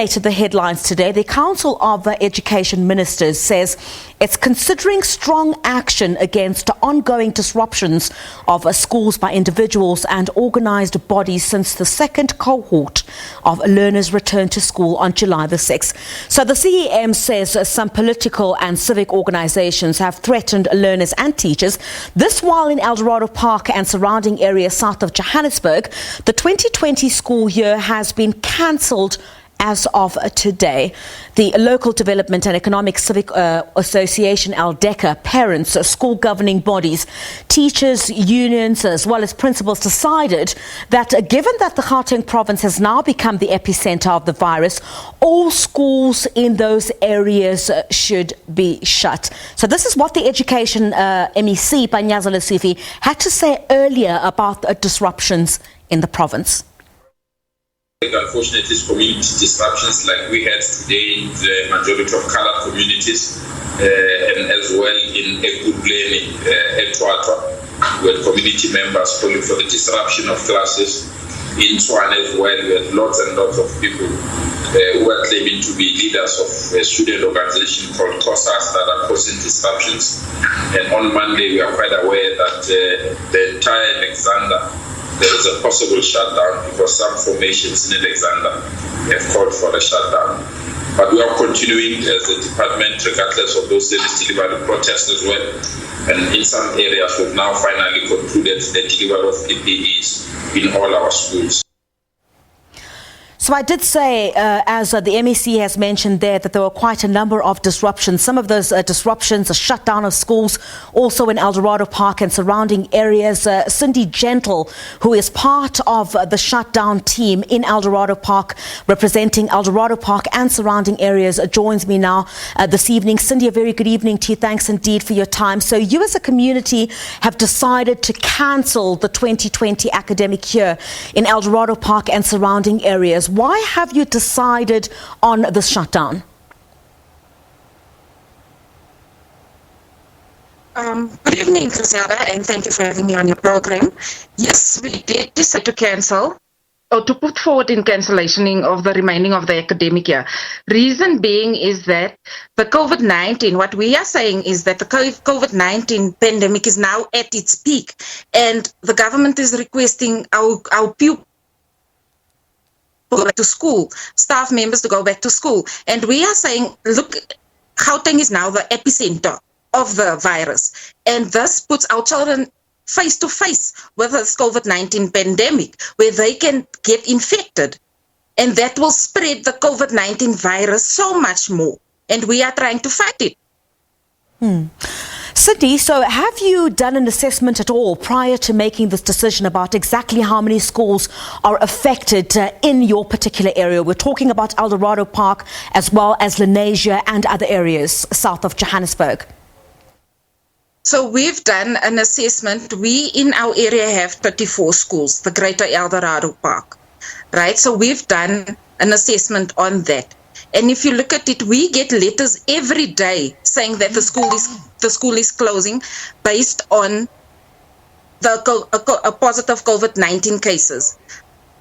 To the headlines today, the Council of Education Ministers says it's considering strong action against ongoing disruptions of schools by individuals and organised bodies since the second cohort of learners returned to school on July the 6th. So the CEM says some political and civic organisations have threatened learners and teachers. This while in Eldorado Park and surrounding areas south of Johannesburg, the 2020 school year has been cancelled as of today. The Local Development and Economic Civic Association, LDECA, parents, school governing bodies, teachers, unions, as well as principals decided that given that the Gauteng Province has now become the epicentre of the virus, all schools in those areas should be shut. So this is what the Education MEC, Panyaza Lesufi, had to say earlier about disruptions in the province. Unfortunately, community disruptions like we had today in the majority of coloured communities and as well in Ekurhuleni, Eldorado, with community members calling for the disruption of classes. In Tshwane as well, we had lots and lots of people who are claiming to be leaders of a student organization called COSAS that are causing disruptions. And on Monday, we are quite aware that the entire Alexander, there is a possible shutdown because some formations in Alexander have called for a shutdown. But we are continuing as a department, regardless of those service delivery protests as well. And in some areas, we've now finally concluded the delivery of PPEs in all our schools. So I did say, as the MEC has mentioned there, that there were quite a number of disruptions. Some of those disruptions, a shutdown of schools, also in Eldorado Park and surrounding areas. Cindy Gentle, who is part of the shutdown team in Eldorado Park, representing Eldorado Park and surrounding areas, joins me now this evening. Cindy, a very good evening to you. Thanks indeed for your time. So you as a community have decided to cancel the 2020 academic year in Eldorado Park and surrounding areas. Why have you decided on the shutdown? Good evening, Criselda, and thank you for having me on your program. Yes, we did decide to cancel or to put forward in cancellation of the remaining of the academic year. Reason being is that the COVID-19, what we are saying is that the COVID-19 pandemic is now at its peak, and the government is requesting our pupils go back to school, staff members to go back to school. And we are saying, look, Gauteng is now the epicenter of the virus. And this puts our children face to face with this COVID-19 pandemic, where they can get infected. And that will spread the COVID-19 virus so much more. And we are trying to fight it. Cindy, so have you done an assessment at all prior to making this decision about exactly how many schools are affected in your particular area? We're talking about Eldorado Park as well as Lenasia and other areas south of Johannesburg. So we've done an assessment. We in our area have 34 schools, the greater Eldorado Park, right? So we've done an assessment on that. And if you look at it, we get letters every day saying that the school is closing based on a positive COVID-19 cases.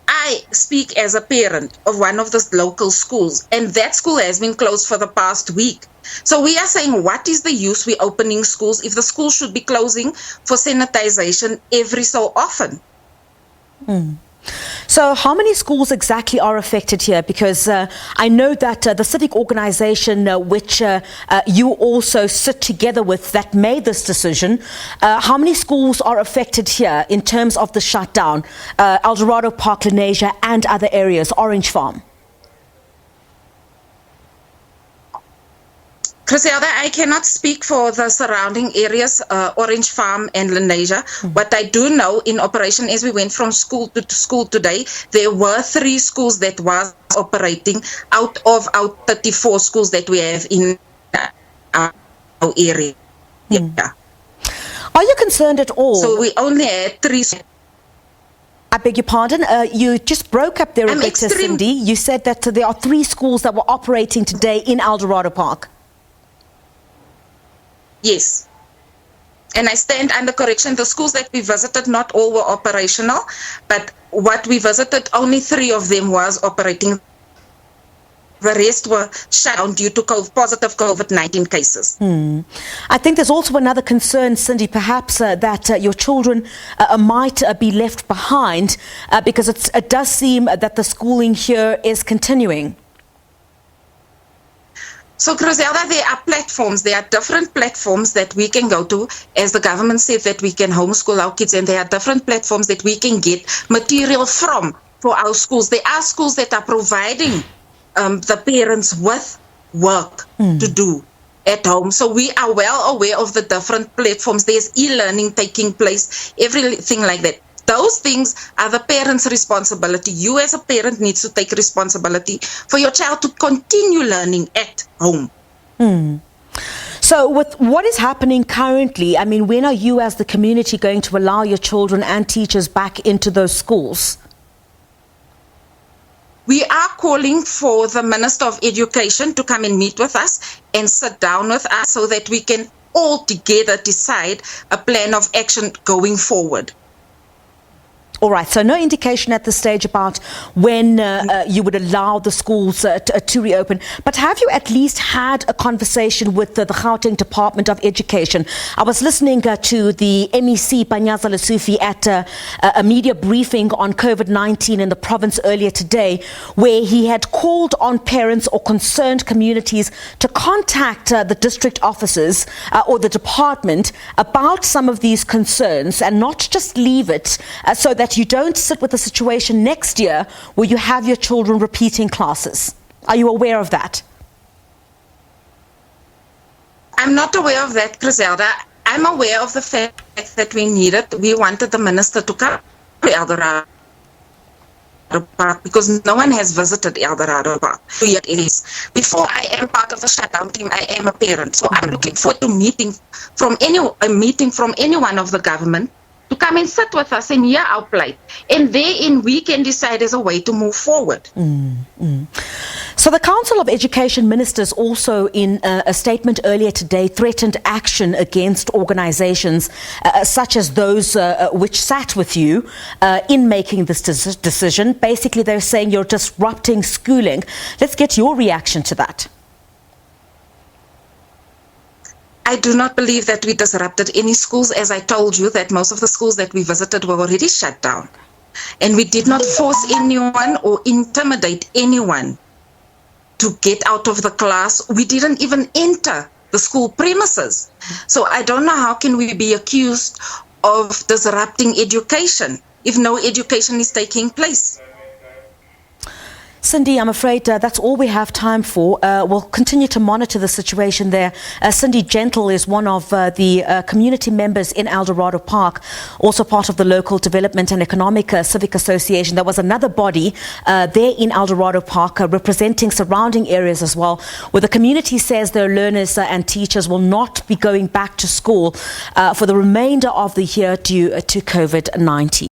I speak as a parent of one of the local schools, and that school has been closed for the past week. So we are saying, what is the use we opening schools if the school should be closing for sanitization every so often? So how many schools exactly are affected here? Because I know that the civic organisation which you also sit together with that made this decision, how many schools are affected here in terms of the shutdown? Eldorado Park, Lenasia and other areas, Orange Farm. Criselda, I cannot speak for the surrounding areas, Orange Farm and Lenasia. What I do know, in operation as we went from school to school today, there were 3 schools that was operating out of our 34 schools that we have in our area. Yeah. Are you concerned at all? So we only had 3. I beg your pardon, you just broke up there a bit, Cindy. You said that there are 3 schools that were operating today in Eldorado Park. Yes. And I stand under correction. The schools that we visited, not all were operational, but what we visited, only 3 of them was operating. The rest were shut down due to positive COVID-19 cases. I think there's also another concern, Cindy, perhaps that your children might be left behind because it does seem that the schooling here is continuing. So, Griselda, there are platforms, there are different platforms that we can go to. As the government said that we can homeschool our kids, and there are different platforms that we can get material from for our schools. There are schools that are providing the parents with work to do at home. So we are well aware of the different platforms. There's e-learning taking place, everything like that. Those things are the parents' responsibility. You as a parent needs to take responsibility for your child to continue learning at home. So with what is happening currently, I mean, when are you as the community going to allow your children and teachers back into those schools? We are calling for the Minister of Education to come and meet with us and sit down with us so that we can all together decide a plan of action going forward. All right, so no indication at this stage about when you would allow the schools to reopen. But have you at least had a conversation with the Gauteng Department of Education? I was listening to the MEC Panyaza Lesufi at a media briefing on COVID-19 in the province earlier today, where he had called on parents or concerned communities to contact the district officers or the department about some of these concerns and not just leave it so that you don't sit with a situation next year where you have your children repeating classes. Are you aware of that? I'm not aware of that, Griselda. I'm aware of the fact that we wanted the minister to come to Eldorado Park because no one has visited Eldorado Park. Yet it is. Before I am part of the shutdown team, I am a parent. So I'm looking forward to a meeting from anyone of the government to come and sit with us and hear our plight. And therein we can decide as a way to move forward. So the Council of Education Ministers also in a statement earlier today threatened action against organizations such as those which sat with you in making this decision. Basically, they're saying you're disrupting schooling. Let's get your reaction to that. I do not believe that we disrupted any schools. As I told you, that most of the schools that we visited were already shut down. And we did not force anyone or intimidate anyone to get out of the class. We didn't even enter the school premises. So I don't know how can we be accused of disrupting education if no education is taking place. Cindy, I'm afraid that's all we have time for. We'll continue to monitor the situation there. Cindy Gentle is one of the community members in Eldorado Park, also part of the Local Development and Economic Civic Association. There was another body there in Eldorado Park representing surrounding areas as well, where the community says their learners and teachers will not be going back to school for the remainder of the year due to COVID-19.